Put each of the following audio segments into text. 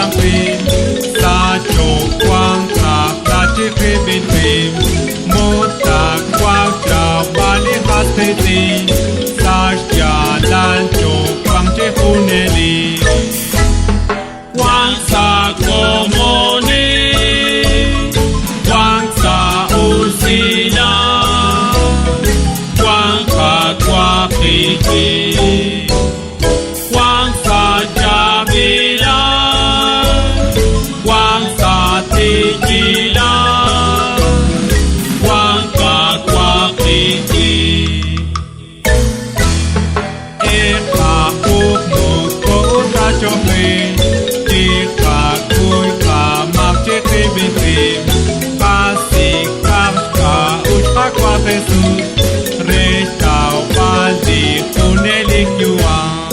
lang pin sa chokwang kaplache kribin pin mota kwakta bali hasteti sa jalan chokwang chepuneli wang sa komoni wang sa usila wang kakwa kiki wang sa jabila wang sa tijila wang kakwa kiki eka ukmuk ko uta chopin ika kuy ka makche kribin kasik kapka uta kwa Jesus restau paldi kunelik yuang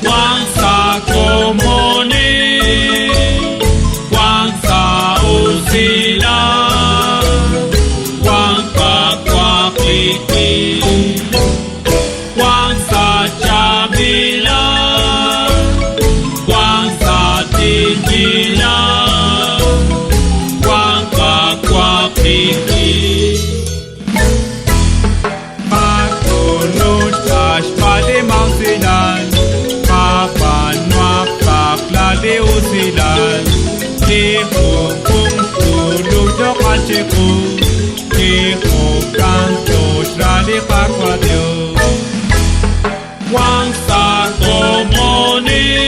wang sa komoni wang sa usila wang kakwa kiki wang sa jabila wang sa tijila wang kakwa kiki pakunut ashpade mausilan papanwap kaklade usilan Kung tulog do kachiku Kiko kanto shrali kakwadyo Wang sa komoni